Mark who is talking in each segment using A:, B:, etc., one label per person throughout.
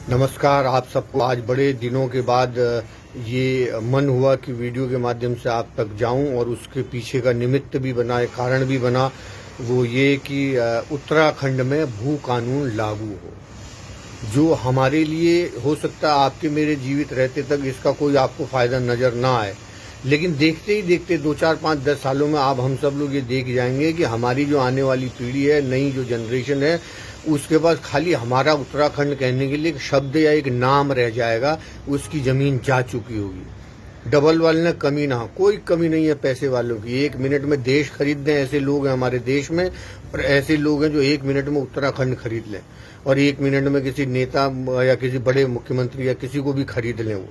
A: नमस्कार आप सबको। आज बड़े दिनों के बाद ये मन हुआ कि वीडियो के माध्यम से आप तक जाऊं और उसके पीछे का निमित्त भी बना, एक कारण भी बना। वो ये कि उत्तराखंड में भू कानून लागू हो, जो हमारे लिए हो सकता है आपके मेरे जीवित रहते तक इसका कोई आपको फायदा नजर ना आए, लेकिन देखते ही देखते 2, 4, 5, 10 सालों में आप हम सब लोग ये देख जाएंगे कि हमारी जो आने वाली पीढ़ी है, नई जो जनरेशन है, उसके पास खाली हमारा उत्तराखंड कहने के लिए एक शब्द या एक नाम रह जाएगा। उसकी जमीन जा चुकी होगी। डबल वाले ने कमी ना, कोई कमी नहीं है पैसे वालों की। 1 मिनट में देश खरीद दें, ऐसे लोग हैं हमारे देश में, और ऐसे लोग हैं जो 1 मिनट में उत्तराखंड खरीद लें, और 1 मिनट में किसी नेता या किसी बड़े मुख्यमंत्री या किसी को भी खरीद लें। वो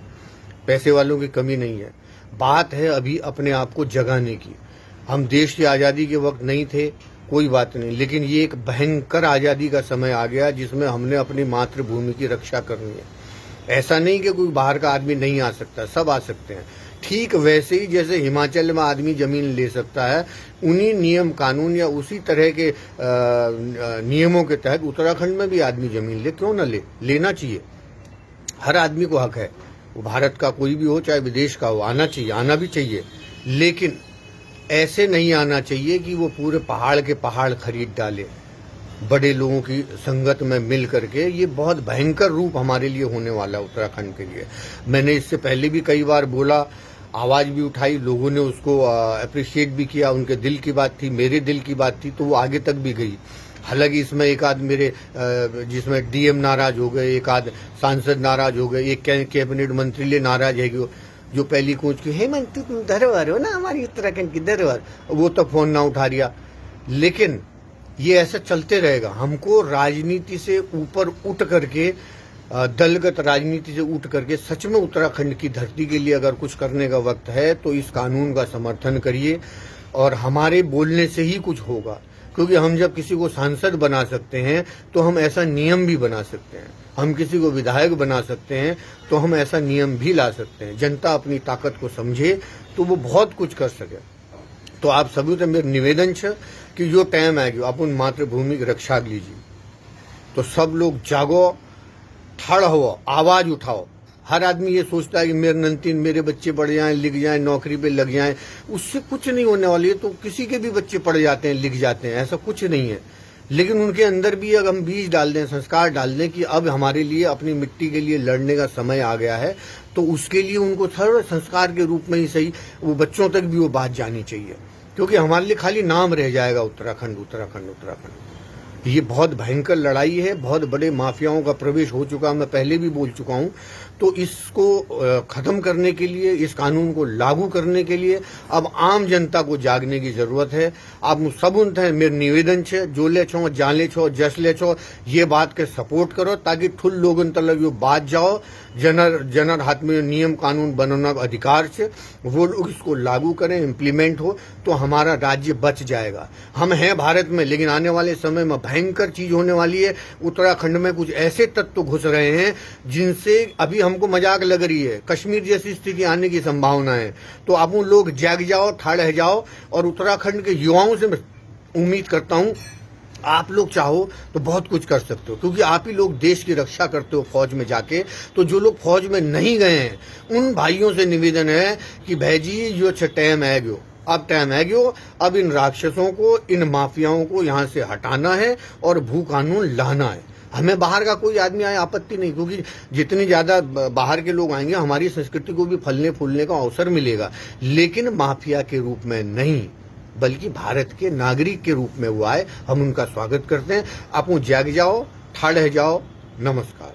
A: पैसे वालों की कमी नहीं है। बात है अभी अपने आप को जगाने की। हम देश की आज़ादी के वक्त नहीं थे, कोई बात नहीं, लेकिन ये एक भयंकर आज़ादी का समय आ गया जिसमें हमने अपनी मातृभूमि की रक्षा करनी है। ऐसा नहीं कि कोई बाहर का आदमी नहीं आ सकता, सब आ सकते हैं। ठीक वैसे ही जैसे हिमाचल में आदमी जमीन ले सकता है, उन्हीं नियम कानून या उसी तरह के नियमों के तहत उत्तराखंड में भी आदमी जमीन ले, क्यों ना ले, लेना चाहिए। हर आदमी को हक है, वो भारत का कोई भी हो चाहे विदेश का हो, आना चाहिए, आना भी चाहिए, लेकिन ऐसे नहीं आना चाहिए कि वो पूरे पहाड़ के पहाड़ खरीद डाले बड़े लोगों की संगत में मिल करके। ये बहुत भयंकर रूप हमारे लिए होने वाला है उत्तराखंड के लिए। मैंने इससे पहले भी कई बार बोला, आवाज भी उठाई, लोगों ने उसको अप्रिशिएट भी किया। उनके दिल की बात थी, मेरे दिल की बात थी, तो वो आगे तक भी गई। हालांकि इसमें एक आध मेरे जिसमें डीएम नाराज हो गए, एक आध सांसद नाराज हो गए, एक कैबिनेट मंत्री ले नाराज है जो पहली कूच की, हेमंत तुम धरोहर हो ना हमारी उत्तराखंड की धरोहर, वो तो फोन ना उठा रिया। लेकिन ये ऐसा चलते रहेगा। हमको राजनीति से ऊपर उठ करके, दलगत राजनीति से उठ करके सच में उत्तराखंड की धरती के लिए अगर कुछ करने का वक्त है तो इस कानून का समर्थन करिए, और हमारे बोलने से ही कुछ होगा। क्योंकि हम जब किसी को सांसद बना सकते हैं तो हम ऐसा नियम भी बना सकते हैं। हम किसी को विधायक बना सकते हैं तो हम ऐसा नियम भी ला सकते हैं। जनता अपनी ताकत को समझे तो वो बहुत कुछ कर सके। तो आप सभी से मेरा निवेदन है कि जो टाइम आएगा अपन मातृभूमि की रक्षा लीजिए। तो सब लोग जागो, ठाड़ हो, आवाज उठाओ। हर आदमी ये सोचता है कि मेरे नंतीन, मेरे बच्चे पढ़ जाएं, लिख जाएं, नौकरी पे लग जाएं, उससे कुछ नहीं होने वाली है। तो किसी के भी बच्चे पढ़ जाते हैं, लिख जाते हैं, ऐसा कुछ नहीं है। लेकिन उनके अंदर भी अगर हम बीज डाल दें, संस्कार डाल दें कि अब हमारे लिए अपनी मिट्टी के लिए लड़ने का समय आ गया है, तो उसके लिए उनको थोड़ा संस्कार के रूप में ही सही वो बच्चों तक भी वो बात जानी चाहिए। क्योंकि हमारे लिए खाली नाम रह जाएगा उत्तराखंड उत्तराखंड उत्तराखंड। ये बहुत भयंकर लड़ाई है, बहुत बड़े माफियाओं का प्रवेश हो चुका, मैं पहले भी बोल चुका हूं। तो इसको खत्म करने के लिए, इस कानून को लागू करने के लिए अब आम जनता को जागने की जरूरत है। आप सब उनसे मेरे निवेदन है, जो ले छो, जाने छो, जस ले छो, ये बात के सपोर्ट करो ताकि ठुल लोगन तक यो बात जाओ। जनर हाथ में नियम कानून बनाना अधिकार से वो लोग इसको लागू करें, इम्प्लीमेंट हो, तो हमारा राज्य बच जाएगा। हम हैं भारत में, लेकिन आने वाले समय में भयंकर चीज होने वाली है। उत्तराखंड में कुछ ऐसे तत्व घुस रहे हैं जिनसे अभी हमको मजाक लग रही है। कश्मीर जैसी स्थिति आने की संभावना है। तो आप लोग जाग जाओ, ठाड़ जाओ, और उत्तराखंड के युवाओं से मैं उम्मीद करता हूं आप लोग चाहो तो बहुत कुछ कर सकते हो, क्योंकि आप ही लोग देश की रक्षा करते हो फौज में जाके। तो जो लोग फौज में नहीं गए हैं उन भाइयों से निवेदन है कि भाई जी जो टाइम है गयो, अब टाइम है गयो, अब इन राक्षसों को, इन माफियाओं को यहाँ से हटाना है और भू कानून लाना है। हमें बाहर का कोई आदमी आए आपत्ति नहीं, क्योंकि जितनी ज्यादा बाहर के लोग आएंगे हमारी संस्कृति को भी फलने फूलने का अवसर मिलेगा, लेकिन माफिया के रूप में नहीं, बल्कि भारत के नागरिक के रूप में वो आए। हम उनका स्वागत करते हैं। आप जाग जाओ, ठाड़ जाओ। नमस्कार।